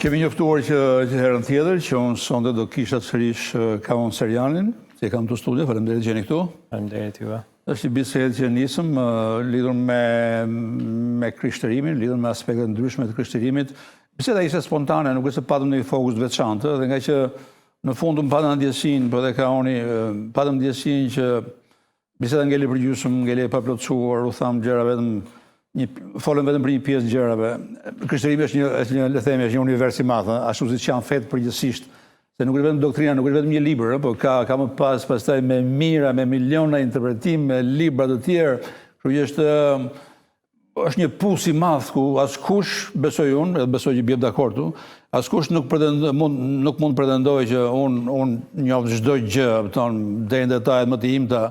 Kemi njoftuar që herën tjetër që unë sonde do kisha sërish Kavon Serjanin, që kam të studio, faleminderit që jeni këtu. Faleminderit juve. Është një bisedë që nisëm lidhur me krishtërimin, lidhur me aspekte ndryshme të krishtërimit. Biseda ishte spontane, nuk është se patëm një fokus të veçantë, dhe nga që në fund më patëm ndjesinë, po dhe Kaoni, patëm ndjesinë që biseda ngeli përgjysëm, ngeli e paplotësuar, u thamë gjëra vetëm folëm vetëm për një pjesë gjërave. Krishtërimi është një, le themi, është një univers i madh, ashtu siç janë fetë përgjithsisht. Se nuk është vetëm doktrina, nuk është vetëm një libër, po ka më pastaj me mijëra, me miliona interpretim, me libra të tjerë. Kështu që është një pus i madh ku askush, besoj unë, edhe besoj që bjem dakord tu, askush nuk mund pretendojë që unë njoh çdo gjë, deri në detajet më të imta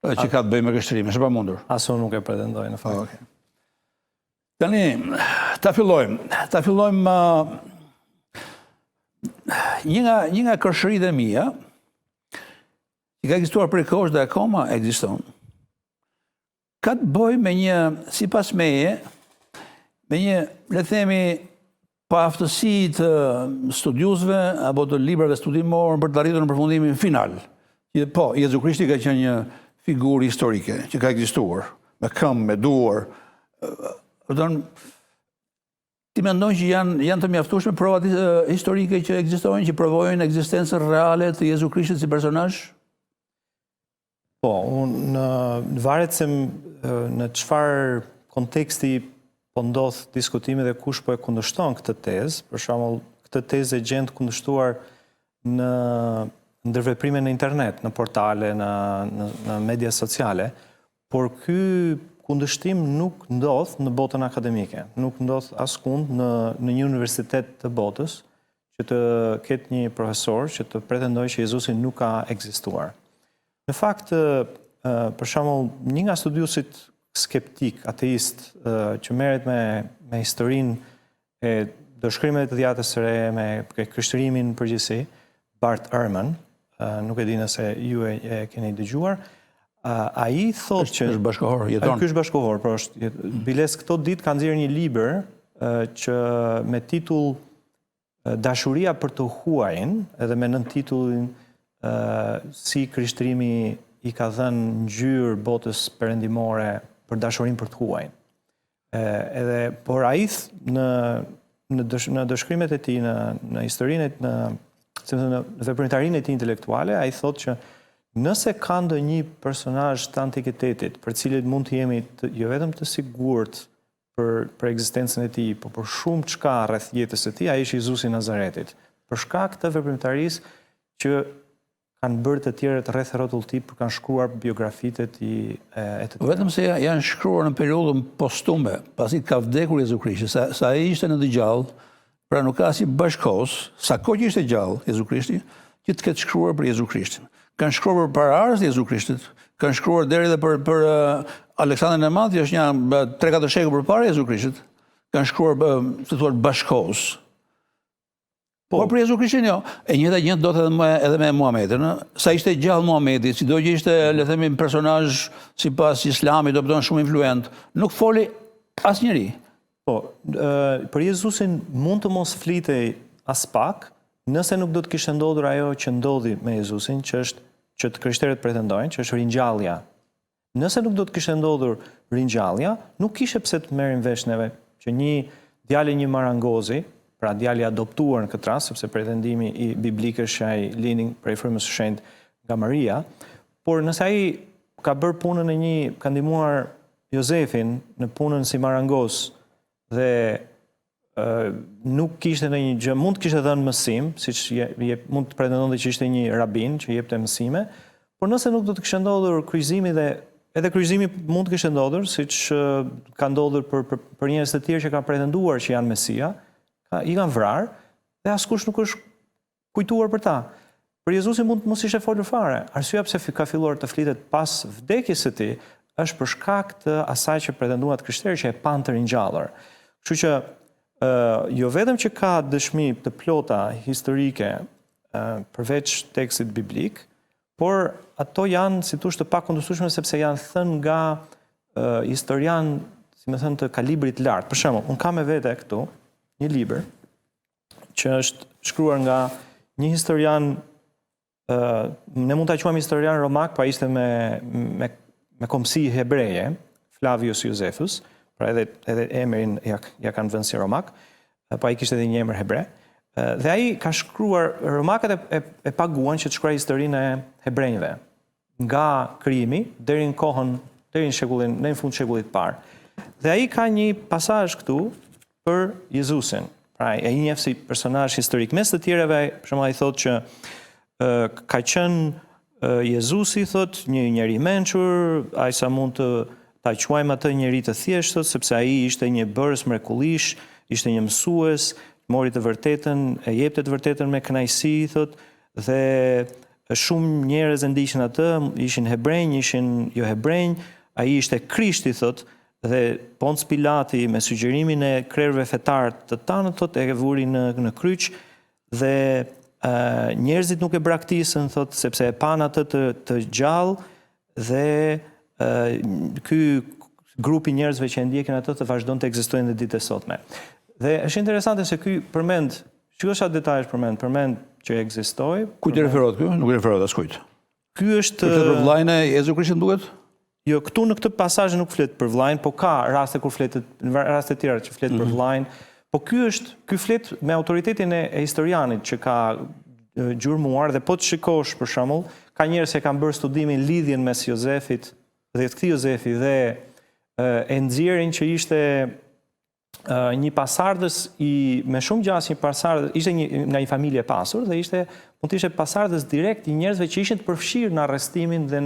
që ka të bëjë me krishtërimin. Është pa mundur. As unë nuk e pretendoj në fakt. Okay. Tani, ta fillojmë një nga kërshëritë e mia, që ka ekzistuar prej kohësh dhe akoma ekziston, ka të bëjë me një, sipas meje, me një, le themi, paaftësi të studiusve apo të librave studimor për të arritur në përfundimin final. Po, Jezu Krishti ka qenë një figurë historike që ka ekzistuar, me këmbë, me duar. Ti mendon që janë të mjaftueshme provat historike që ekzistojnë, që provojnë ekzistencën reale të Jezu Krishtit si personazh? Po, unë varet se në çfarë konteksti po ndodh diskutimi dhe kush po e kundërshton këtë tezë. Për shembull, këtë tezë e gjen të kundërshtuar në ndërveprime në internet, në portale, në media sociale, por ky kundërshtim nuk ndodh në botën akademike, nuk ndodh askund në një universitet të botës që të ketë një profesor që të pretendojë që Jezusi nuk ka ekzistuar. Në fakt, për shembull, një nga studiusit skeptik, ateist, që merret me historinë e dëshkrimeve të Dhjatës së Re, me krishtërimin në përgjithësi, Bart Ehrman, nuk e di nëse ju e keni dëgjuar, ai thotë që është bashkëkohor, jeton. Ky është bashkëkohor, por është biles këto ditë ka nxjerrë një libër që me titull Dashuria për të huajin, edhe me nëntitullin si krishtërimi i ka dhënë ngjyrë botës perëndimore për dashurinë për të huajin. Por ai në dëshkrimet e tij, në historinë, në veprimtarinë e tij intelektuale, ai thotë që nëse ka ndonjë personazh të antikitetit për cilët mund të jemi jo vetëm të sigurt për ekzistencën e tij, por për shumë çka rreth jetës së tij, ai është Jezusi i Nazaretit. Për shkak të veprimtarisë që kanë bërë të tjerët rreth rrotull të tij, për kanë shkruar biografitë e tij e të tjerë. Vetëm se janë shkruar në periudhën postume, pasi ka vdekur Jezu Krishti, sa ai ishte në të gjallë, pra nuk ka si bashkos, sa kohë që ishte gjallë Jezu Krishti, që të ketë shkruar për Jezu Krishtin. Kanë shkruar për pararës të Jezu Krishtit, kanë shkruar deri dhe për Aleksandrin e Madh, që është një 3-4 shekuj përpara Jezu Krishtit, kanë shkruar të thuar bashkos. Por për Jezu Krishtin jo. E njëjta do të edhe me Muhamedit, sa ishte gjallë Muhamedi, sido që ishte, le themi, personazh sipas Islamit, do të thonë shumë influent, nuk foli asnjëri. Po, për Jezusin mund të mos flitej as pak, nëse nuk do të kishte ndodhur ajo që ndodhi me Jezusin, që të krishterët pretendojnë, që është ringjallja. Nëse nuk do të kishte ndodhur ringjallja, nuk kishe pse të merrim vesh neve që një djalë një marangozi, pra djali adoptuar në këtë rast, sepse pretendimi i biblik është që ai lindi prej frymës së shenjtë nga Maria, por nëse ai ka bërë punën ka ndihmuar Jozefin në punën si marangoz dhe nuk kishte ndonjë gjë, mund të kishte dhënë mësim, siç mund të pretendonte që ishte një rabin që jepte mësime, por nëse nuk do të kishte ndodhur kryqëzimi dhe edhe kryqëzimi mund të kishte ndodhur, siç ka ndodhur për njerëz të tjerë që kanë pretenduar që janë Mesia, i kanë vrarë dhe askush nuk është kujtuar për ta. Për Jezusin mund të mos ishte folur fare. Arsyeja pse ka filluar të flitet pas vdekjes së tij është për shkak të asaj që pretenduat krishterët që e pan të ringjallur. Kështu që jo vetëm që ka dëshmi të plota historike përveç tekstit biblik, por ato janë si thosh të pakundërshtueshme sepse janë thënë nga historian, si më thënë, të kalibrit lartë. Për shembull, unë kam me vete këtu një libër që është shkruar nga një historian, ne mund ta quajmë historian romak, pa ishte me komsi hebreje, Flavius Josephus, pra edhe emrin ja kanë vënë si romak, pa i kishte edhe një emër hebre. Dhe ai ka shkruar, romakët e paguan që të shkruaj historinë e hebrejve, nga krijimi deri në kohën, deri në fund të shekullit të parë. Dhe ai ka një pasazh këtu për Jezusin. Pra, ai njeh si personazh historik. Mes të tjereve, për shembull, ai thotë që ka qenë Jezusi, thotë, një njeri mençur, ai sa mund të ta quajmë atë njeri të thjeshtë, sepse ai ishte një bërës mrekullish, ishte një mësues, mori të vërtetën, e jepte të vërtetën me kënaqësi, thotë, dhe shumë njerëz e ndiqnin atë, ishin hebrenj, ishin jo hebrenj, ai ishte Krishti, thotë, dhe Ponc Pilati me sugjerimin e krerëve fetar të tanë, thotë, e vuri në kryq, dhe njerëzit nuk e braktisën, thotë, sepse e pan atë të gjallë, dhe ky grupi njerëzve që e ndjekin atë të vazhdon të ekzistojnë në ditët e sotme. Dhe është interesante se ky përmend, çfarë detajesh përmend që ekzistoi. Kujt i referohet ky? Nuk i referohet askujt. Ky është për vllajën e Jezu Krishtit duket? Jo, këtu në këtë pasazh nuk flet për vllajën, po ka raste kur fletet, në raste të tjera që flet për vllajën, po ky flet me autoritetin e historianit që ka gjurmuar, dhe po të shikosh për shembull, ka njerëz që kanë bërë studimin lidhjen mes Jozefit dhe të këtij Jozefi dhe e nxjerrin që ishte një pasardhës me shumë gjas, një pasardhës, ishte nga një familje pasur dhe mund të ishte pasardhës direkt i njerëzve që ishin të përfshirë në arrestimin dhe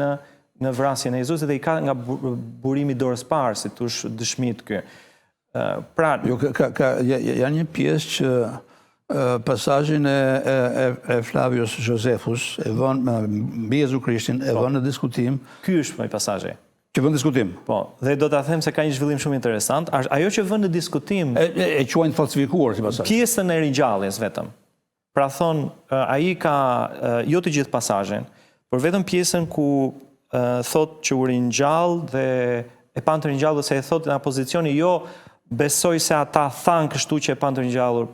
në vrasjen e Jezusit, dhe i ka nga burimi dorës parë, si thosh dëshmit ky. Pra, janë një pjesë që pasazhin e Flavius Josephus e vën mbi Jezu Krishtin, e vën në diskutim. Ky është një pasazh Që vën diskutim. Po, dhe do ta them se ka një zhvillim shumë interesant. Ajo që vën në diskutim e quajnë falsifikuar si pasazh. Pjesën e ringjalljes vetëm. Pra thon, ai ka jo të gjithë pasazhin, por vetëm pjesën ku thot që u ringjall dhe e pan të ringjallur, se e thot në pozicioni jo besoj se ata thanë kështu që e pan të ringjallur,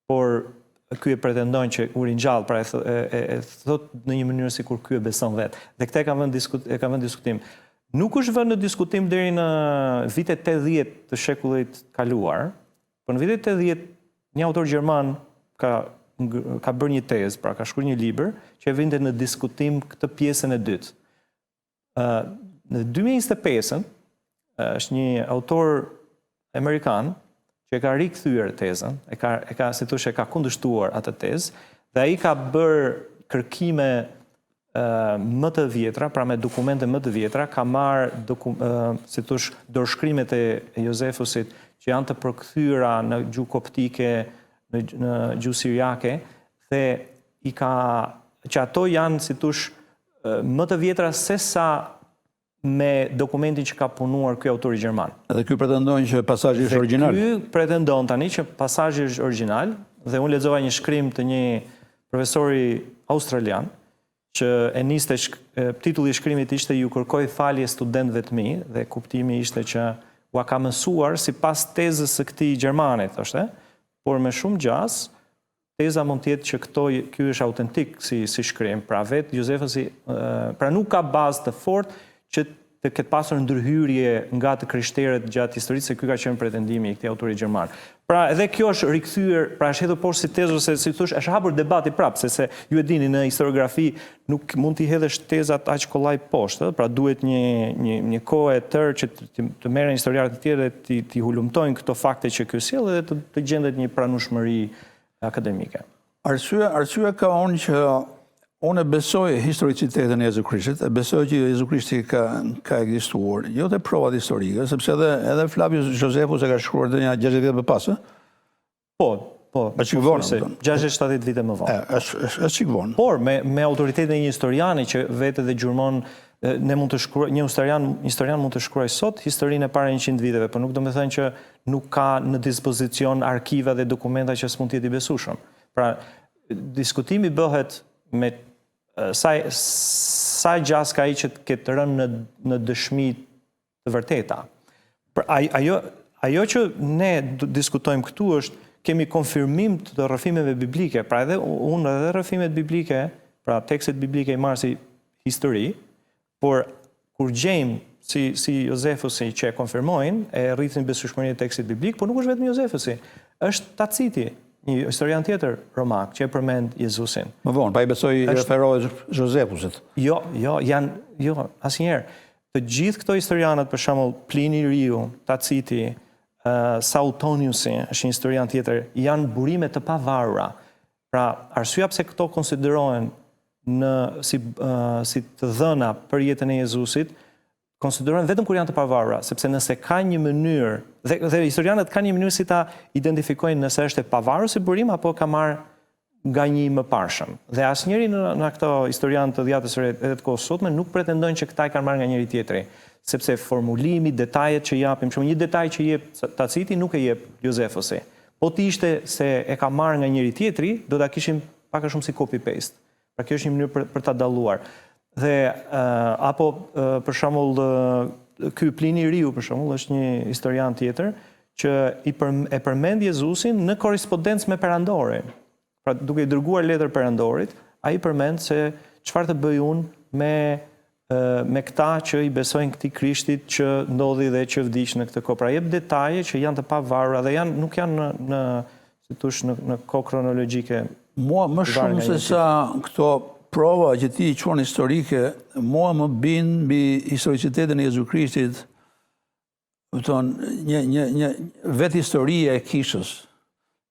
por ky e pretendon që u ringjall, pra e thot në një mënyrë sikur ky e beson vetë. Dhe këtë e ka vënë diskutim. Nuk është vënë në diskutim deri në vitet 80 të shekullit kaluar, por në vitet 80 një autor gjerman ka bërë një tezë, pra ka shkruar një libër që e vinte në diskutim këtë pjesën e dytë. Në 2025 është një autor amerikan që e ka rikthyer tezën, si thosh, e ka kundërshtuar atë tezë, dhe ai ka bërë kërkime më të vjetra, pra me dokumente më të vjetra, ka marrë, si thosh, dorëshkrimet e Josefusit që janë të përkthyera në gjuhë koptike, në gjuhë siriake, dhe që ato janë, si thosh, më të vjetra se sa me dokumentin që ka punuar ky autor gjerman. Edhe ky pretendon që pasazhi është origjinal. Ky pretendon tani që pasazhi është origjinal, dhe unë lexova një shkrim të një profesori australian, që e niste, titulli i shkrimit ishte "Ju kërkoj falje studentëve të mi", dhe kuptimi ishte që ua ka mësuar sipas tezës së këtij gjermanit, thoshte, por me shumë gjas, teza mund të jetë që ky është autentik si shkrim, pra vetë Josefusi, pra nuk ka bazë të fortë që të ketë pasur ndërhyrje nga të krishterët gjatë historisë, se ky ka qenë pretendimi i këtij autori gjerman. Pra edhe kjo është rikthyer, pra është hedhur poshtë si tezë, ose si thosh, është hapur debati prapë, se ju e dini në historiografi nuk mund t'i hedhësh tezat aq kollaj poshtë, pra duhet një kohë e tërë që të merren historianët e tjerë dhe t'i hulumtojnë këto fakte që ky sjell, dhe të gjendet një pranueshmëri akademike. Arsyeja ka që unë besoj historicitetin e Jezu Krishtit, e besoj që Jezu Krishti ka ekzistuar, jo te provat historike, sepse edhe Flavius Josephus e ka shkruar dhe një 60 vjet më pas. Po, 60-70 vite më vonë. Është çik vonë. Por me autoritetin e një historiani që vetë dhe gjurmon, ne mund të shkruaj, një historian mund të shkruaj sot historinë e para 100 viteve, por nuk do të thënë që nuk ka në dispozicion arkiva dhe dokumenta që s'mund të jetë i besueshëm. Pra, diskutimi bëhet me sa gjas ka ai që ketë rënë në dëshmi të vërteta. Ajo që ne diskutojmë këtu është kemi konfirmim të rrëfimeve biblike, pra edhe unë edhe rrëfimet biblike, pra tekstet biblike i marrë si histori, por kur gjejmë si Jozefusi që e konfirmojnë, e rritin besueshmërinë e tekstit biblik, por nuk është vetëm Jozefusi, është Taciti, një historian tjetër romak që e përmend Jezusin. Më vonë, pa i besoj referohet Jozefusit. Jo, asnjëherë. Të gjithë këto historianët, për shembull Plini i Riu, Taciti, Suetoniusi, është një historian tjetër, janë burime të pavarura. Pra, arsyeja pse këto konsiderohen si të dhëna për jetën e Jezusit, konsiderohen vetëm kur janë të pavarura, sepse nëse ka një mënyrë, dhe historianët kanë një mënyrë si ta identifikojnë nëse është e pavarur si burim apo ka marrë nga një i mëparshëm. Dhe asnjëri në këto historianë të dhjatës së re edhe të kohës sotme nuk pretendojnë që këta e kanë marrë nga njëri tjetri, sepse formulimi, detajet që japim, një detaj që jep Taciti nuk e jep Jozefusi. Po të ishte se e ka marrë nga njëri tjetri, do ta kishim pak a shumë si copy-paste. Pra kjo është një mënyrë për ta dalluar. Dhe apo për shembull ky Plini i Riu për shembull është një historian tjetër që e përmend Jezusin në korrespondencë me perandorin. Pra duke i dërguar letër perandorit, ai përmend se çfarë të bëj unë me këta që i besojnë këtij Krishtit që ndodhi dhe që vdiq në këtë kohë. Pra jep detaje që janë të pavarura dhe nuk janë në kohë kronologjike. Mua më shumë se sa këto prova që ti i quan historike, mua më bin mbi historicitetin e Jezu Krishtit, një vetë historie e kishës.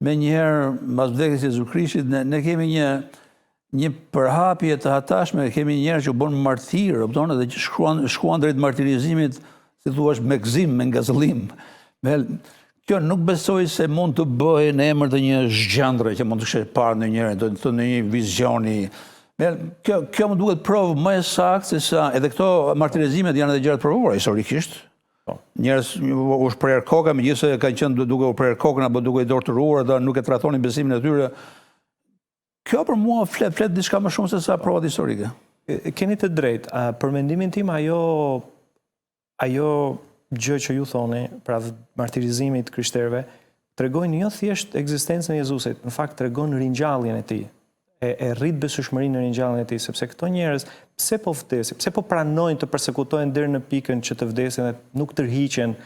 Me njëherë, mbas vdekjes Jezu Krishtit, ne kemi një përhapje të hatashme, kemi njerëz që u bën martirë, dhe që shkuan drejt martirizimit, si thua, me gëzim, me ngazëllim. Kjo nuk besoj se mund të bëhej në emër të një zgjandre që mund të kishte parë në njërin, të një vizioni. Kjo më duket provë më e saktë se sa edhe këto martirizimet janë edhe gjëra të provuara historikisht. Njerëz u shpreh koka, megjithëse kanë qenë duke u prerë kokën apo duke i dorturuar dhe nuk e trajtonin besimin e tyre. Kjo për mua flet diçka më shumë se sa provat historike. Keni të drejtë. Për mendimin tim ajo gjë që ju thoni, pra martirizimi i krishterëve, tregojnë jo thjesht ekzistencën e Jezusit, në fakt tregon ringjalljen e tij. E rrit besueshmërinë në ringjalljen e tij, sepse këto njerëz pse po vdesin, pse po pranojnë të persekutohen deri në pikën që të vdesin dhe nuk tërhiqen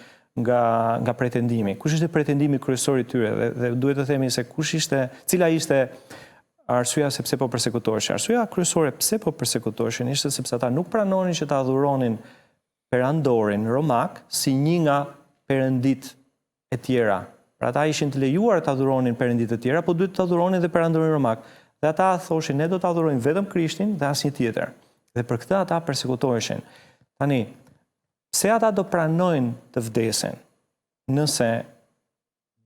nga pretendimi. Kush ishte pretendimi kryesor i tyre dhe duhet të themi se cila ishte arsyeja se pse po persekutoheshin. Arsyeja kryesore pse po persekutoheshin ishte sepse ata nuk pranonin që ta adhuronin perandorin romak si një nga perëndit e tjera. Pra ata ishin të lejuar të adhuronin perëndit e tjera, po duhet të adhuronin dhe perandorin romak. Dhe ata thoshin, ne do të adhurojmë vetëm Krishtin dhe asnjë tjetër. Dhe për këtë ata persekutoheshin. Tani, pse ata do pranojnë të vdesin nëse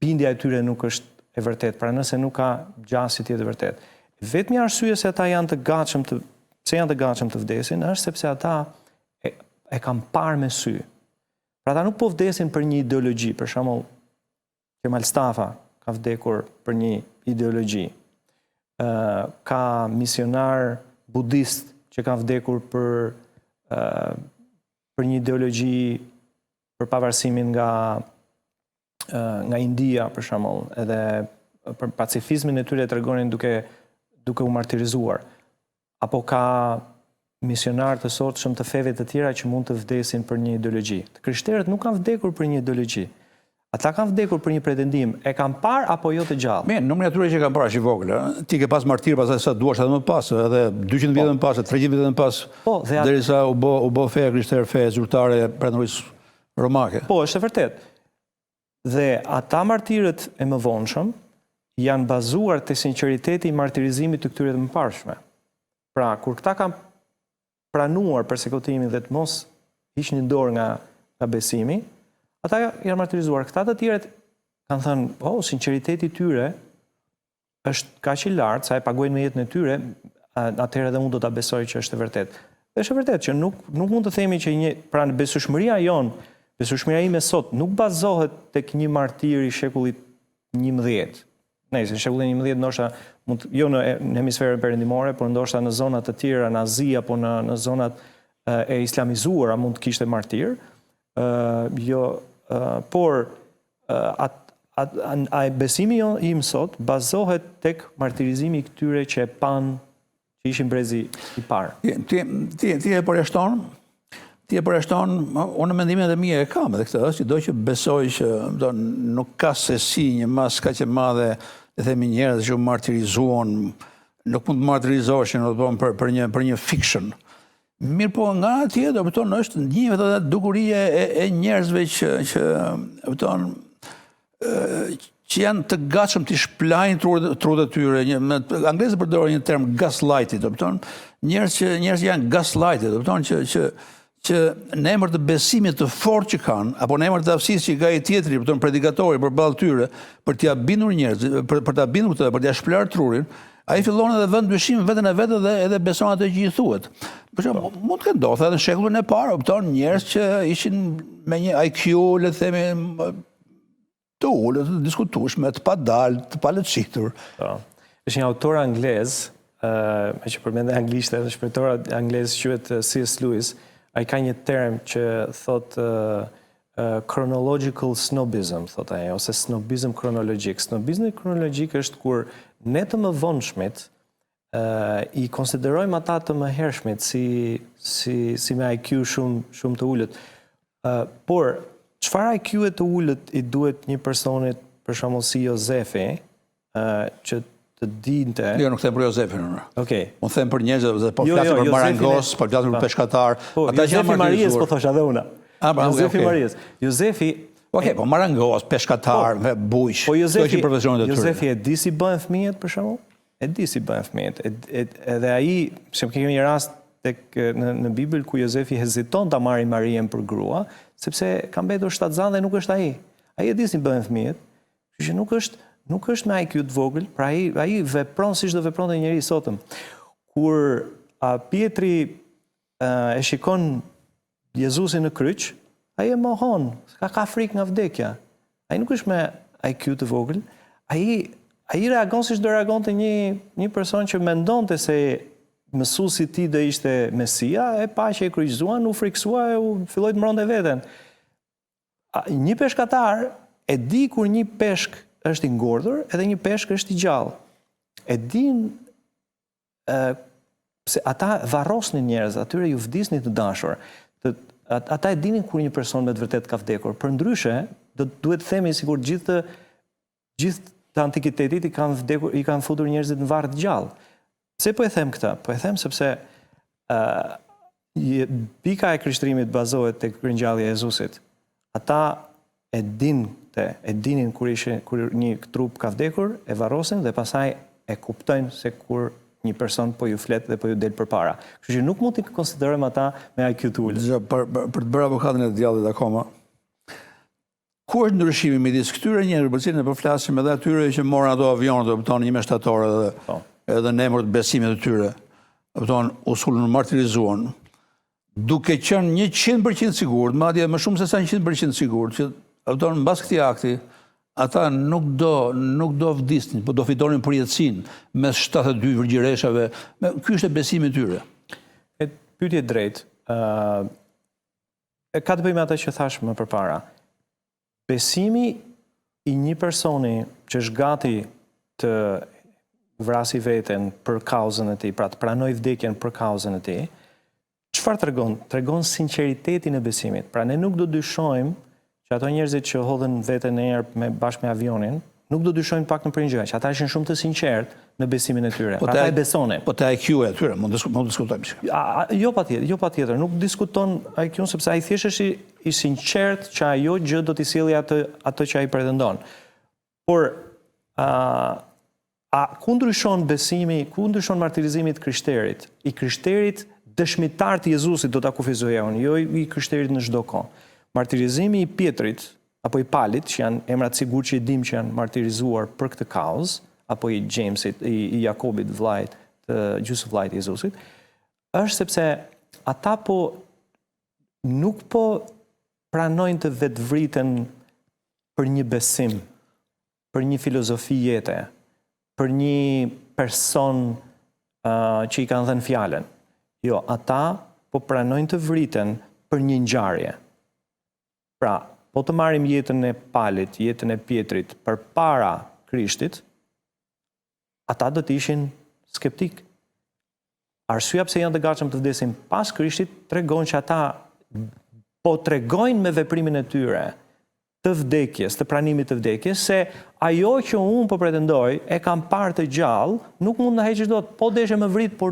bindja e tyre nuk është e vërtet, pra nëse nuk ka gjasje tjetër vërtet. Vetmi arsye se ata janë të gatshëm të vdesin është sepse ata e kanë parë me sy. Pra ata nuk po vdesin për një ideologji, për shembull Kemal Stafa ka vdekur për një ideologji. Ka misionar budist që ka vdekur për një ideologji për pavarësimin nga India, për shembull, edhe për pacifizmin e tyre tregonin duke u martirizuar. Apo ka misionar të sotshëm të feve të tjera që mund të vdesin për një ideologji. Krishterët nuk kanë vdekur për një ideologji. Ata kanë vdekur për një pretendim, e kanë parë apo jo të gjallë? Mirë, numri atyre që kanë parë është i vogël. Ti ke pas martir pastaj sa duash edhe më pas, edhe 200 vjet më pas, 300 vjet më pas, derisa u bë feja krishtere, fe zyrtare perandorisë romake. Po, është e vërtet. Dhe ata martirët e mëvonshëm janë bazuar te sinqeriteti i martirizimit të këtyre të mëparshme. Pra, kur këta kanë pranuar persekutimin dhe të mos hiqnin dorë nga besimi, ata janë martirizuar. Këta të tjerët kanë thënë, sinqeriteti i tyre është kaq i lartë sa e paguajnë me jetën e tyre, atëherë edhe unë do ta besoj që është e vërtetë. Dhe është e vërtetë që nuk mund të themi që pra besueshmëria jon, besueshmëria ime sot nuk bazohet tek një martir i shekullit 11. Nëse në shekullin 11 ndoshta jo në hemisferën perëndimore, por ndoshta në zonat të tjera, në Azi apo në zonat e islamizuara mund të kishte martir. por besimi im sot bazohet tek martirizimi i këtyre që e pan që ishin brezi i parë. Ti e përjashton, unë mendimin e mia e kam edhe këtë, që do që besoj që nuk ka se si një mas ka që madhe, e themi njerëz që martirizuan, nuk mund të martirizoshin për një fiction. Mirë po nga atje, është një dukurie e njerëzve që janë të gatshëm të shplajnë trurit e tyre. Anglezët përdorin një term gaslighted, njerëz që janë gaslighted, që në emër të besimit të fortë që kanë, apo në emër të aftësisë që ka i tjetri, predikatori përballë tyre, për t'ia bindur njerëz, për t'ia bindur këtë, për t'ia shplar trurin, ai fillon edhe vend dyshim veten e vet edhe beson atë që i thuhet. Por mund të ndodhë edhe në shekullin e parë, njerëz që ishin me një IQ, le të themi, të ulët, të diskutueshme, të padalë, të palëçitur. Është një autor anglez, me që përmende anglisht, edhe shpirtor anglez quhet C.S. Lewis. Ai ka një term që thot chronological snobism, thot ai, ose snobism kronologjik. Snobizmi kronologjik është kur ne të mëvonshmit i konsiderojmë ata të mëhershmit si me IQ shumë të ulët. Por çfarë IQ-e të ulët i duhet një personit, për shembull si Jozefi, që të dinte... Jo, nuk them për Jozefin. Okej. Unë them për njerëz, po flasim për marangos, po flasim për peshkatar. Jozefi Marijes po thosha dhe una. Jozefi Marijes. Jozefi... Okej, po marangos, peshkatar, bujq. Po Jozefi e di si bëhen fëmijët, për shembull? E di si bëhen fëmijët. Edhe ai, që kemi një rast në Bibël ku Jozefi heziton ta marrë Marijen për grua, sepse ka mbetur shtatzan dhe nuk është ai. Ai e di si bëhen fëmijët, kështu që nuk është me IQ të vogël, pra ai vepron siç do vepronte njëri i sotëm. Kur Pietri e shikon Jezusin në kryq, ai e mohon, ka frikë nga vdekja. Ai nuk është me IQ të vogël, ai reagon siç do reagonte një person që mendonte se mësuesi i tij do ishte Mesia, e pa që e kryqëzuan, u friksua e u filloi të mbronte veten. Një peshkatar e di kur një peshk është i ngordhur edhe një peshk është i gjallë. E din se ata varrosnin njerëz, atyre ju vdisni të dashur. Ata e dinin kur një person me të vërtet ka vdekur. Përndryshe, duhet të themi sikur gjithë të antikitetit i kanë futur njerëzit në varr të gjallë. Pse po e them këtë? Po e them sepse pika e krishtërimit bazohet tek ringjallja e Jezusit. Ata e dinin kur një trup ka vdekur, e varrosin dhe pastaj e kuptojnë se kur një person po ju flet dhe po ju del përpara. Kështu që nuk mund t'i konsiderojmë ata me IQ të ulët. Për të bërë avokatin e djallit akoma, ku është ndryshimi midis këtyre njerëzve për cilën ne po flasim edhe atyre që morën ato avionet, një me shtatorë edhe në emër të besimit të tyre, u sulën, martirizuan, duke qenë 100% sigurt, madje më shumë se sa 100% sigurt, që mbas këtij akti, ata nuk do vdisnin, po do fitonin përjetësinë mes 72 virgjireshave. Ky është besimi i tyre. Pyetje drejt. Ka të bëjë me atë që thash më përpara. Besimi i një personi që është gati të vrasi veten për kauzën e tij, pra të pranojë vdekjen për kauzën e tij, çfarë tregon? Tregon sinqeritetin e besimit. Pra ne nuk do dyshojmë që ato njerëzit që hodhen veten e herë bashkë me avionin, nuk do dyshojnë pak në për një gjë, që ata ishin shumë të sinqertë në besimin e tyre. Ata e besonin. Po te IQ-ja e tyre, mund diskutojmë. Jo patjetër, nuk diskuton IQ-n sepse ai thjesht është i sinqertë që ajo gjë do t'i sjellë atë që ai pretendon. Por ku ndryshon besimi, ku ndryshon martirizimi i krishterit? I krishterit dëshmitar të Jezusit do ta kufizojë unë, jo i krishterit në çdo kohë. Martirizimi i Pietrit, apo i Palit, që janë emrat sigur që i dim që janë martirizuar për këtë kauzë, apo i Jamesit, i Jakobit, gjysmë vllajt i Jezusit, është sepse ata nuk po pranojnë të vetvriten për një besim, për një filozofi jete, për një person që i kanë dhënë fjalën. Jo, ata po pranojnë të vriten për një ngjarje. Pra, po të marrim jetën e Palit, jetën e Pjetrit përpara Krishtit, ata do të ishin skeptik. Arsyeja pse janë të gatshëm të vdesin pas Krishtit tregon që ata po tregojnë me veprimin e tyre të vdekjes, të pranimit të vdekjes, se ajo që unë po pretendoj e kam parë të gjallë, nuk mund na heqësh dot, po deshe më vrit, por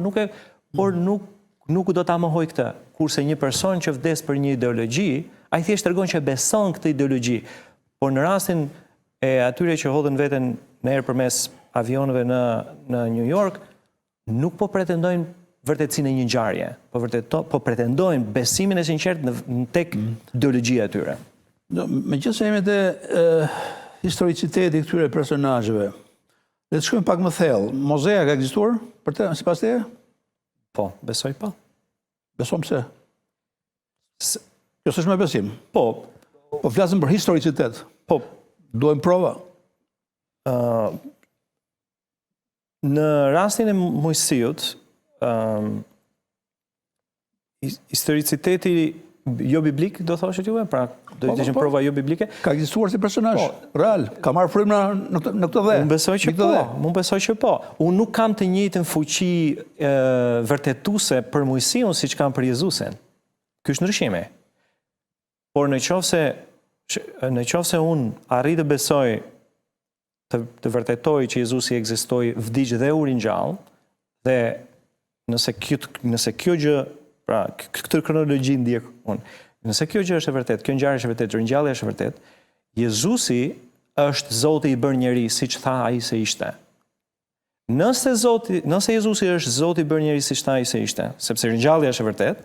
nuk do ta mohoj këtë. Kurse një person që vdes për një ideologji, ai thjesht tregon që beson këtë ideologji. Por në rastin e atyre që hodhin veten në erë përmes avionëve në New York, nuk po pretendojnë vërtetësinë e një ngjarje, po pretendojnë besimin e sinqert tek ideologjia e tyre. Megjithëse jemi te historiciteti i këtyre personazheve, le të shkojmë pak më thellë. Mozea ka ekzistuar për të, sipas teje? Po, besoj po. Beson pse? Jo s'është me besim. Po, flasim për historicitet. po, Duhem prova. në rastin e Mojsiut, historiciteti jo biblik, do thoshe juve, pra do të ishin prova jo biblike. Ka ekzistuar si personazh real, ka marrë frymë në këtë dhe. Unë besoj që po. Unë nuk kam të njëjtën fuqi vërtetuese për Mojsiun siç kam për Jezusin. Ky është ndryshimi. Por në qoftë se unë arri të besoj, të vërtetoj që Jezusi ekzistoi, vdiq dhe u ringjall, dhe nëse kjo gjë, pra këtë kronologji ndjek unë, nëse kjo gjë është e vërtet, kjo ngjarje është e vërtet, ringjallja është e vërtet, Jezusi është Zoti i bërë njeri, siç tha ai se ishte. Nëse Jezusi është Zoti i bërë njeri siç tha ai se ishte, sepse ringjallja është e vërtet,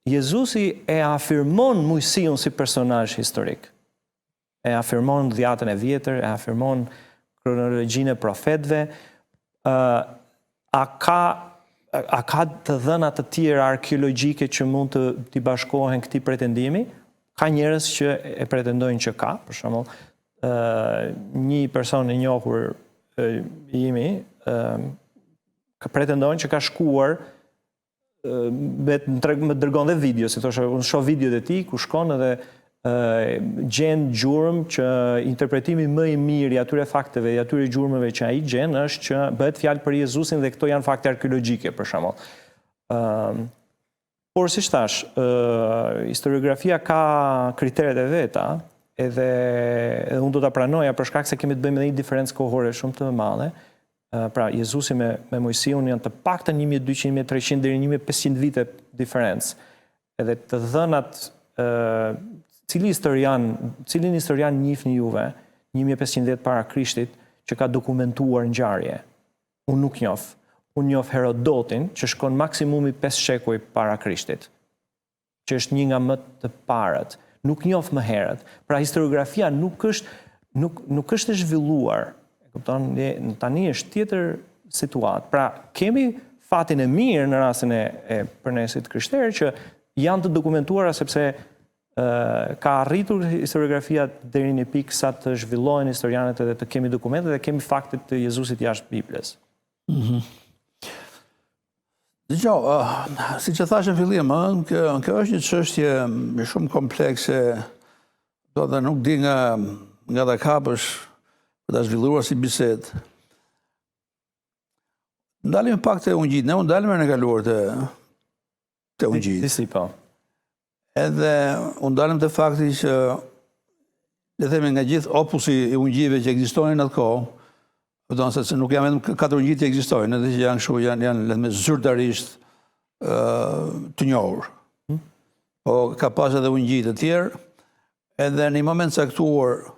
Jezusi e afirmon Mojsiun si personazh historik. E afirmon dhjetën e vjetër, e afirmon kronologjinë e profetëve. A ka të dhëna të tjera arkeologjike që mund të t'i bashkohen këtij pretendimi? Ka njerëz që e pretendojnë që ka, për shembull, një person i njohur imi ka pretendojnë që ka shkuar, më dërgon dhe video, si thoshte, unë shoh videot e tij ku shkon edhe gjen gjurmë që interpretimi më i mirë i atyre fakteve i atyre gjurmëve që ai gjen është që bëhet fjalë për Jezusin dhe këto janë fakte arkeologjike, për shembull. Por siç thash, historiografia ka kriteret e veta, edhe unë do ta pranoja për shkak se kemi të bëjmë edhe një diferencë kohore shumë të madhe. Pra Jezusi me Mojsiun janë të paktën 1200, 1300 deri 1500 vite diferencë. Edhe të dhënat cilin historian njihni juve 1500 vjet para Krishtit që ka dokumentuar ngjarje? Unë nuk njoh. Unë njoh Herodotin që shkon maksimumi 5 shekuj para Krishtit, që është një nga më të parët. Nuk njoh më herët. Pra historiografia nuk është e zhvilluar. Kupton, tani është tjetër situatë. Pra kemi fatin e mirë në rastin e përnesit krishterë që janë të dokumentuara sepse ka arritur historiografia deri në pikë sa të zhvillohen historianët edhe të kemi dokumente dhe kemi faktet të Jezusit jashtë Biblës. Dgjoj, siç e thash në fillim, kjo është një çështje shumë komplekse, do të nuk di nga ta kapësh për ta zhvilluar si bisedë. Ndalim pak te ungjit, ne u ndalëm në kaluar te ungjit. Disi po. Edhe u ndalëm te fakti që le themi nga gjithë opusi i ungjive që ekzistojnë në atë kohë, do të se nuk janë vetëm 4 ungjit që ekzistojnë, edhe që janë kështu, janë le të themi zyrtarisht të njohur. Po ka pas edhe ungjit të tjerë, edhe në një moment caktuar,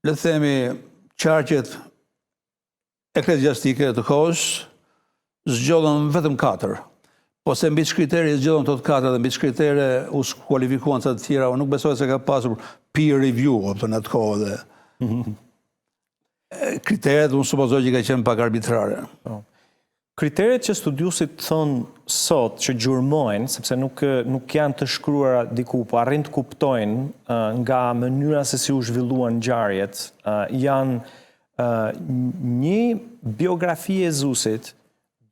le të themi qarqet ekleziastike të kohës zgjodhen vetëm 4. Po se mbi shkriteri zgjodhen tot 4 dhe mbi shkritere u skualifikuan ca të tjera, unë nuk besoj se ka pasur peer review në atë kohë dhe kriteret unë supozoj që ka qenë pak arbitrare. Kriteret që studiusit thonë sot që gjurmojnë, sepse nuk janë të shkruara diku, po arrin të kuptojnë nga mënyra se si u zhvilluan ngjarjet, janë një biografi e Jezusit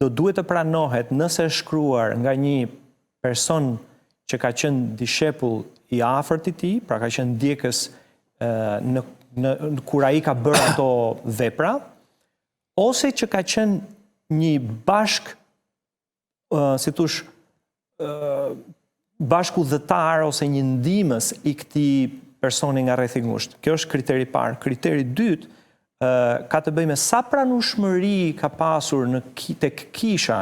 do duhet të pranohet nëse është shkruar nga një person që ka qenë dishepull i afërt i tij, pra ka qenë ndjekës kur ai ka bërë ato vepra, ose që ka qenë një bashkëudhëtar ose një ndihmës i këtij personi nga rreth i ngushtë. Kjo është kriteri i parë. Kriteri i dytë ka të bëjë me sa pranueshmëri ka pasur tek kisha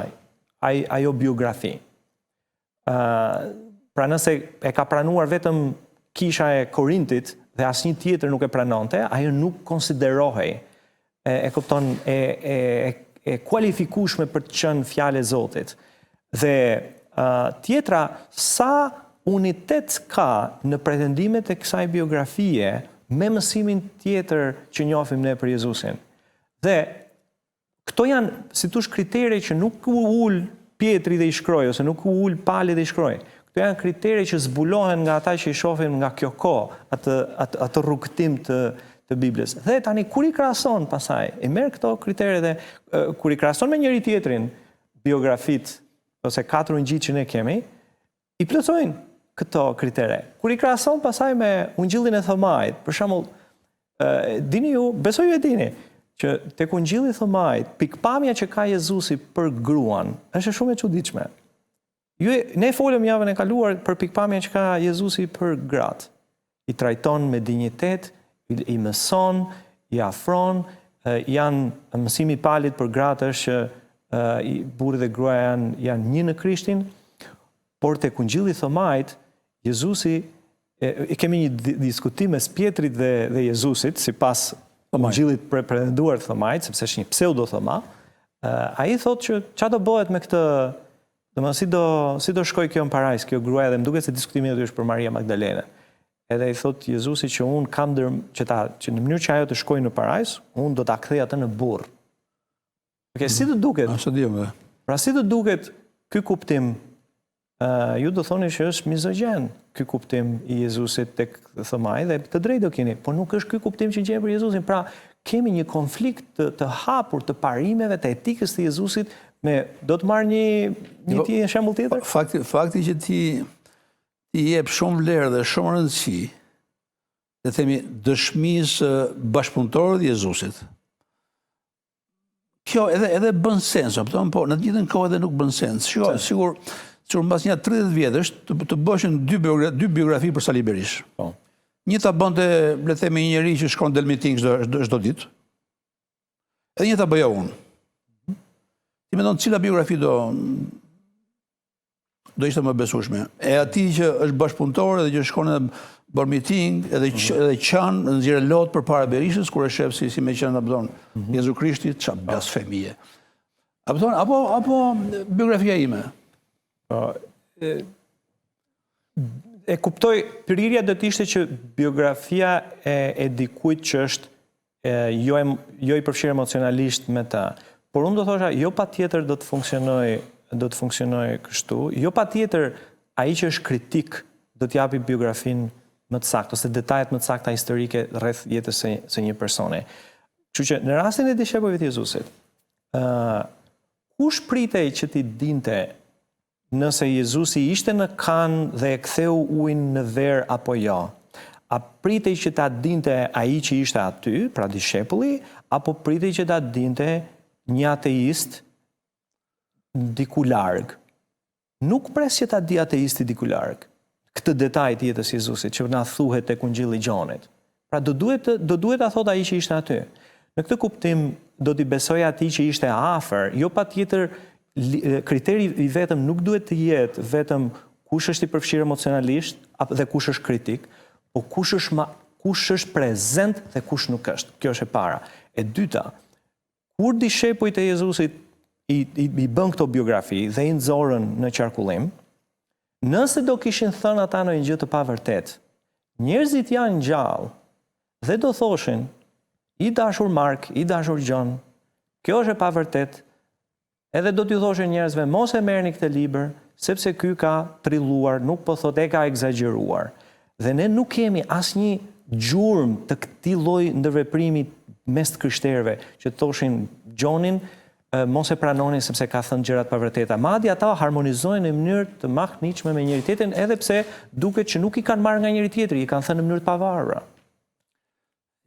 ajo biografi. Pra nëse e ka pranuar vetëm kisha e Korintit dhe asnjë tjetër nuk e pranonte, ajo nuk konsiderohej e kupton e kualifikueshme për të qenë fjalë e Zotit. Dhe tjetra, sa unitet ka në pretendimet e kësaj biografie me mësimin tjetër që njohim ne për Jezusin. Dhe këto janë, si thosh, kritere që nuk u ul Pietri dhe i shkroi, ose nuk u ul Pali dhe i shkroi. Këto janë kritere që zbulohen nga ata që i shohin nga kjo kohë, atë rrugëtim të Biblës. Dhe tani kur i krahason pasaj, i merr këto kritere dhe kur i krahason me njëri tjetrin biografit ose 4 ungjillit që ne kemi, i plotësojnë këto kritere. Kur i krahason pasaj me ungjillin e Thomait, për shembull, dini ju, besoj ju e dini, që tek ungjilli i Thomait, pikpamja që ka Jezusi për gruan është shumë e çuditshme. Ne folëm javën e kaluar për pikpamjen që ka Jezusi për gratë. I trajton me dinjitet, i mëson, i afron, janë mësimi i Palit për gratë është që burri dhe gruaja janë një në Krishtin, por tek ungjilli i Thomait, Jezusi, kemi një diskutim mes Pietrit dhe Jezusit, sipas ungjillit pretenduar të Thomait, sepse është një pseudo Thoma, ai thotë që çfarë do bëhet me këtë, domethënë si do shkoj kjo në parajs, kjo gruaja, dhe më duket se diskutimi aty është për Maria Magdalene. Edhe i thotë Jezusi që unë kam që në mënyrë që ajo të shkojë në parajs, unë do ta kthej atë në burr. Si të duket? Pra si të duket ky kuptim? Ju do thoni që është mizogjen ky kuptim i Jezusit tek Thomai, dhe të drejtë do keni, por nuk është ky kuptim që gjen për Jezusin. Pra kemi një konflikt të hapur të parimeve të etikës të Jezusit me, do të marr një shembull tjetër? Fakti që ti jep shumë vlerë dhe shumë rëndësi, dhe themi dëshmisë bashkëpunëtorë të Jezusit. Kjo edhe bën sens, po në të njëjtën kohë edhe nuk bën sens. Sigur mbas një 30 vjetësh të bëshin dy biografi për Sali Berish. Një ta bënte, le të themi, një njeri që shkon del miting çdo ditë. Edhe një ta bëja unë. Ti mendon cila biografi do ishte më besueshme? E atij që është bashkëpunëtor edhe që shkon edhe bën miting, edhe qan nxjerrë lot përpara Berishës kur e shef si me qenë Jezu Krishti, çfarë blasfemie. Apo biografia ime. E kuptoj, prirja do të ishte që biografia e dikujt që është jo i përfshirë emocionalisht me ta. Por unë do thosha, jo patjetër do të funksionojë kështu, jo patjetër ai që është kritik do të japi biografin më të saktë ose detajet më të sakta historike rreth jetës së një personi. Kështu që në rastin e dishepujve të Jezusit, kush pritej që ti dinte nëse Jezusi ishte në kanë dhe e ktheu ujin në verë apo jo? A pritej që ta dinte ai që ishte aty, pra dishepulli, apo pritej që ta dinte një ateist diku larg? Nuk pres që ta di ateisti diku larg këtë detaj të jetës Jezusit që na thuhet tek Ungjilli i Gjonit. Pra do duhet ta thotë ai që ishte aty. Në këtë kuptim do t'i besoj atij që ishte afër, jo patjetër kriteri i vetëm nuk duhet të jetë vetëm kush është i përfshirë emocionalisht dhe kush është kritik, po kush është prezent dhe kush nuk është. Kjo është e para. E dyta, kur dishepujt e Jezusit i bën këto biografi dhe i nxorën në qarkullim, nëse do kishin thënë ata në një gjë të pavërtet, njerëzit janë gjallë dhe do thoshin i dashur Mark, i dashur John, kjo është e pavërtet. Edhe do t'ju thoshin njerëzve, mos e merrni këtë libër, sepse ky ka trilluar, nuk po thot e ka egzageruar. Dhe ne nuk kemi asnjë gjurmë të këtij lloji ndërveprimi mes të krishterëve, që thoshin Gjonin mos e pranonin sepse ka thënë gjërat pa vërteta. Madje ata harmonizojnë në mënyrë të mahniqme me njëri tjetrin, edhe pse duket që nuk i kanë marrë nga njëri tjetri, i kanë thënë në mënyrë të pavarura.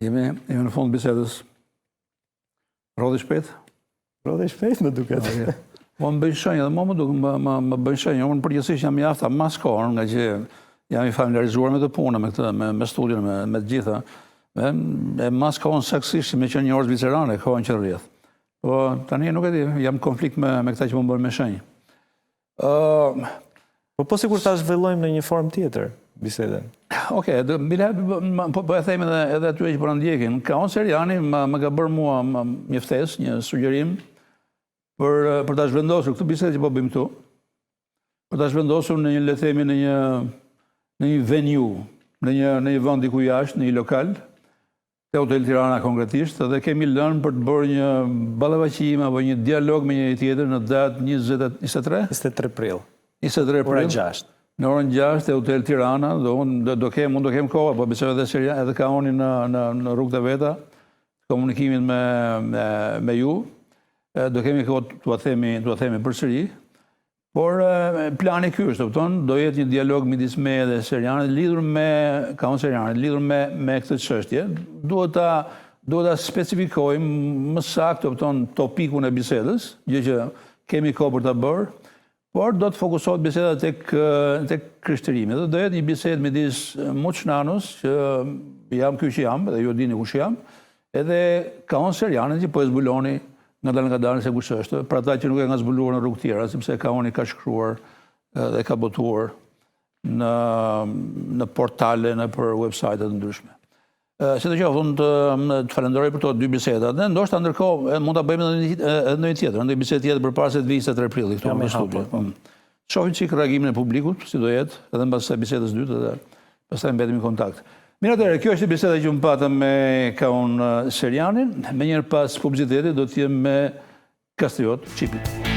Jemi në fund bisedës. Rodhi shpejt? Rodhi shpejt më duket. Më bëjnë shenjë, edhe më bëjnë shenjë. Unë përgjithsisht jam jafta mas kohën, nga që jam i familiarizuar me të punë, me këtë, me studion, me të gjitha. E mas kohën saksisht me qenë një orë zvicerane, kohën që rrjedh. Po tani nuk e di, jam konflikt me këta që më bërë me shenjë. Po sikur ta zhvillojmë në një formë tjetër bisedën. Okej, po e them edhe aty që po na ndjekin. Kaon Seriani më ka bërë mua një ftesë, një sugjerim për ta zhvendosur këtë bisedë që po bëjmë këtu. Për ta zhvendosur në një, le të themi, në një venue, në një vend diku jashtë, në një lokal, te Hotel Tirana konkretisht, dhe kemi lënë për të bërë një ballavaçim apo një dialog me njëri tjetër në datë 23 prill. 23 prill. Ora 6. Në orën 6 te Hotel Tirana, unë do kem kohë, po besoj edhe Kaoni në rrugët e veta, komunikimin me ju, do kemi kohë t'ua themi përsëri. Por plani ky është, do jetë një dialog midis me dhe Serianit lidhur me Kaon Serianit, lidhur me këtë çështje. Duhet ta specifikojmë më saktë topikun e bisedës, gjë që kemi kohë për ta bërë, por do të fokusohet biseda tek krishterimi. Dhe do jetë një bisedë midis Muç Nanus, që jam ky që jam, dhe ju dini kush jam, edhe Kaon Serianit që po e zbuloni nga dalë se kush është, për ata që nuk e nga zbuluar në rrugë tjera, sepse Kaoni ka shkruar dhe ka botuar në portale, në për website-et ndryshme. Si të qoftë, unë të falenderoj për to dy biseda, dhe ndoshta ndërkohë mund ta bëjmë edhe në një tjetër, në një bisedë tjetër përpara se të vijë 23 prilli këtu në studio. Shohim çik reagimin e publikut, si do jetë, edhe mbas së bisedës së dytë, dhe pastaj mbetemi në kontakt. Mirë atëherë, kjo është biseda që më patëm me Kaon Serianin. Me njërë pas publicitetit do t'jem me Kastriot Çipit.